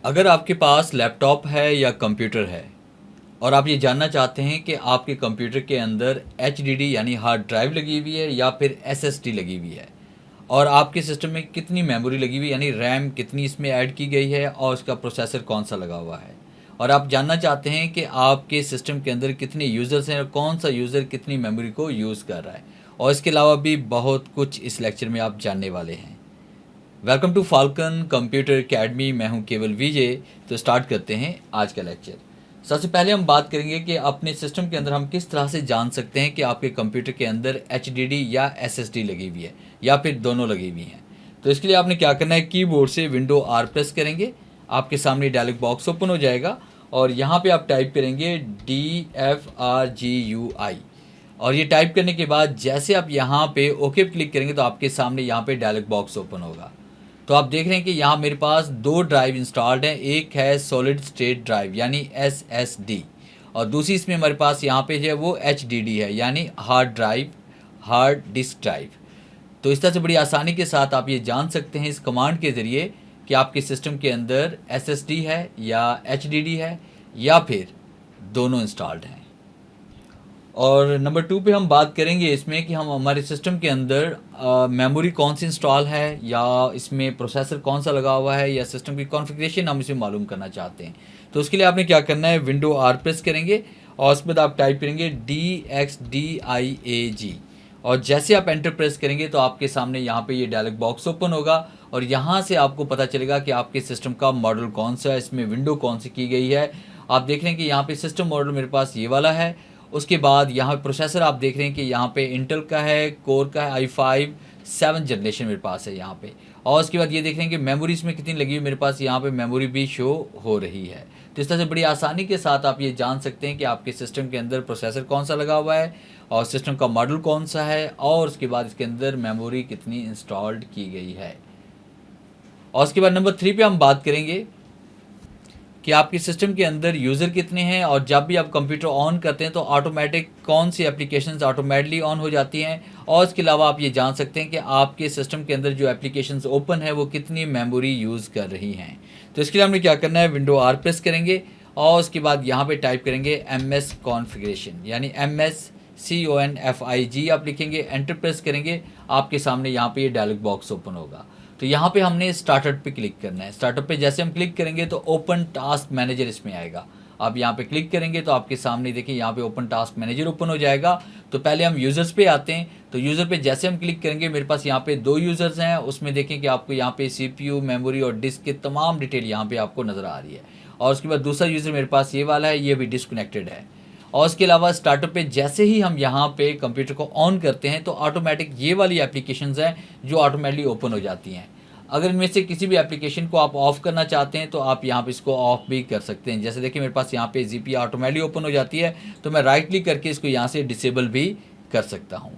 अगर आपके पास लैपटॉप है या कंप्यूटर है और आप ये जानना चाहते हैं कि आपके कंप्यूटर के अंदर एचडीडी यानी हार्ड ड्राइव लगी हुई है या फिर एसएसडी लगी हुई है और आपके सिस्टम में कितनी मेमोरी लगी हुई है यानी रैम कितनी इसमें ऐड की गई है और उसका प्रोसेसर कौन सा लगा हुआ है, और आप जानना चाहते हैं कि आपके सिस्टम के अंदर कितने यूज़र्स हैं और कौन सा यूज़र कितनी मेमोरी को यूज़ कर रहा है, और इसके अलावा भी बहुत कुछ इस लेक्चर में आप जानने वाले हैं। Welcome to falcon computer academy, मैं हूं केवल विजय। तो स्टार्ट करते हैं आज का लेक्चर। सबसे पहले हम बात करेंगे कि अपने सिस्टम के अंदर हम किस तरह से जान सकते हैं कि आपके कंप्यूटर के अंदर एचडीडी या एसएसडी लगी हुई है या फिर दोनों लगी हुई हैं। तो इसके लिए आपने क्या करना है, कीबोर्ड से विंडो आर प्रेस करेंगे, आपके सामने डायलॉग बॉक्स ओपन हो जाएगा और यहाँ पे आप टाइप करेंगे DFRGUI, और ये टाइप करने के बाद जैसे आप यहाँ पे ओके क्लिक करेंगे तो आपके सामने यहाँ पे डायलॉग बॉक्स ओपन होगा। तो आप देख रहे हैं कि यहाँ मेरे पास दो ड्राइव इंस्टॉल्ड हैं, एक है सॉलिड स्टेट ड्राइव यानी SSD और दूसरी इसमें हमारे पास यहाँ पे जो है वो HDD है यानी hard drive, hard disk drive. तो इस तरह से बड़ी आसानी के साथ आप ये जान सकते हैं इस कमांड के ज़रिए कि आपके सिस्टम के अंदर SSD है या HDD है या फिर दोनों इंस्टॉल्ड हैं। और नंबर 2 पे हम बात करेंगे इसमें कि हम हमारे सिस्टम के अंदर मेमोरी कौन सी इंस्टॉल है या इसमें प्रोसेसर कौन सा लगा हुआ है या सिस्टम की कॉन्फ़िगरेशन हम इसे मालूम करना चाहते हैं। तो उसके लिए आपने क्या करना है, विंडो आर प्रेस करेंगे और उसके बाद आप टाइप करेंगे DXDIAG, और जैसे आप एंटर प्रेस करेंगे तो आपके सामने यहाँ पे ये डायलॉग बॉक्स ओपन होगा और यहाँ से आपको पता चलेगा कि आपके सिस्टम का मॉडल कौन सा है, इसमें विंडो कौन सी की गई है। आप देख रहे हैं कि यहाँ पे सिस्टम मॉडल मेरे पास ये वाला है। उसके बाद यहाँ प्रोसेसर आप देख रहे हैं कि यहाँ पे इंटेल का है, कोर का है, i5 7 जनरेशन मेरे पास है यहाँ पे। और उसके बाद ये देख रहे हैं कि मेमोरी इसमें कितनी लगी हुई, मेरे पास यहाँ पे मेमोरी भी शो हो रही है। तो इस तरह से बड़ी आसानी के साथ आप ये जान सकते हैं कि आपके सिस्टम के अंदर प्रोसेसर कौन सा लगा हुआ है और सिस्टम का मॉडल कौन सा है और उसके बाद इसके अंदर मेमोरी कितनी इंस्टॉल्ड की गई है। और उसके बाद नंबर 3 पे हम बात करेंगे कि आपके सिस्टम के अंदर यूज़र कितने हैं, और जब भी आप कंप्यूटर ऑन करते हैं तो ऑटोमेटिक कौन सी एप्लीकेशंस ऑटोमेटिकली ऑन हो जाती हैं, और इसके अलावा आप ये जान सकते हैं कि आपके सिस्टम के अंदर जो एप्लीकेशंस ओपन है वो कितनी मेमोरी यूज़ कर रही हैं। तो इसके लिए हमने क्या करना है, विंडो आर प्रेस करेंगे और उसके बाद यहाँ पे टाइप करेंगे MS कॉन्फ़िगरेशन यानी MSCONFIG आप लिखेंगे, एंटर प्रेस करेंगे, आपके सामने यहाँ पे ये डायलॉग बॉक्स ओपन होगा। तो यहाँ पे हमने स्टार्टअप पे क्लिक करना है। स्टार्टअप पे जैसे हम क्लिक करेंगे तो ओपन टास्क मैनेजर इसमें आएगा। आप यहाँ पे क्लिक करेंगे तो आपके सामने देखिए यहाँ पे ओपन टास्क मैनेजर ओपन हो जाएगा। तो पहले हम यूज़र्स पे आते हैं। तो यूज़र पे जैसे हम क्लिक करेंगे मेरे पास यहाँ पे 2 यूज़र्स हैं, उसमें देखें कि आपको यहाँ पे CPU, मेमोरी और डिस्क की तमाम डिटेल यहाँ पे आपको नज़र आ रही है। और उसके बाद दूसरा यूज़र मेरे पास ये वाला है, ये भी डिस्कनेक्टेड है। और उसके अलावा स्टार्टअप पे जैसे ही हम यहाँ पे कंप्यूटर को ऑन करते हैं तो ऑटोमेटिक ये वाली एप्लीकेशंस हैं जो ऑटोमेटिकली ओपन हो जाती हैं। अगर इनमें से किसी भी एप्लीकेशन को आप ऑफ़ करना चाहते हैं तो आप यहाँ पे इसको ऑफ़ भी कर सकते हैं। जैसे देखिए मेरे पास यहाँ पे ZP ऑटोमेटिकली ओपन हो जाती है, तो मैं राइट क्लिक करके इसको यहाँ से डिसेबल भी कर सकता हूँ।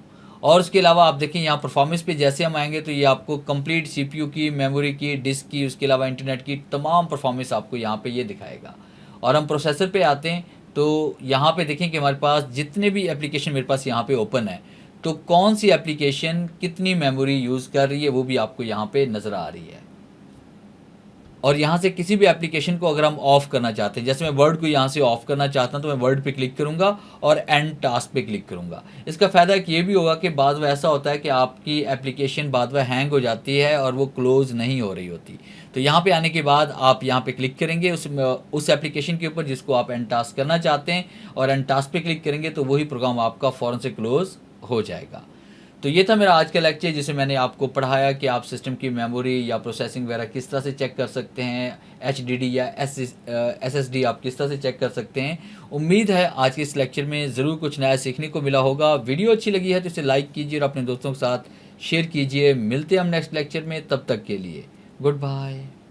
और उसके अलावा आप देखें यहाँ परफॉर्मेंस पे जैसे हम आएंगे तो ये आपको कंप्लीट CPU की, मेमोरी की, डिस्क की, उसके अलावा इंटरनेट की तमाम परफॉर्मेंस आपको यहाँ पे ये दिखाएगा। और हम प्रोसेसर पे आते हैं तो यहाँ पे देखें कि हमारे पास जितने भी एप्लीकेशन मेरे पास यहाँ पे ओपन है तो कौन सी एप्लीकेशन कितनी मेमोरी यूज़ कर रही है वो भी आपको यहाँ पे नज़र आ रही है। और यहाँ से किसी भी एप्लीकेशन को अगर हम ऑफ़ करना चाहते हैं, जैसे मैं वर्ड को यहाँ से ऑफ़ करना चाहता हूँ तो मैं वर्ड पे क्लिक करूँगा और एंड टास्क पे क्लिक करूँगा। इसका फ़ायदा ये भी होगा कि बाद में ऐसा होता है कि आपकी एप्लीकेशन बाद में हैंग हो जाती है और वो क्लोज़ नहीं हो रही होती। तो यहाँ पे आने के बाद आप यहाँ पे क्लिक करेंगे उस एप्लीकेशन के ऊपर जिसको आप एंड टास्क करना चाहते हैं, और एंड टास्क पे क्लिक करेंगे तो वही प्रोग्राम आपका फ़ौरन से क्लोज़ हो जाएगा। तो ये था मेरा आज का लेक्चर जिसे मैंने आपको पढ़ाया कि आप सिस्टम की मेमोरी या प्रोसेसिंग वगैरह किस तरह से चेक कर सकते हैं, HDD या SSD आप किस तरह से चेक कर सकते हैं। उम्मीद है आज के इस लेक्चर में ज़रूर कुछ नया सीखने को मिला होगा। वीडियो अच्छी लगी है तो इसे लाइक कीजिए और अपने दोस्तों के साथ शेयर कीजिए। मिलते हैं हम नेक्स्ट लेक्चर में, तब तक के लिए गुड बाय।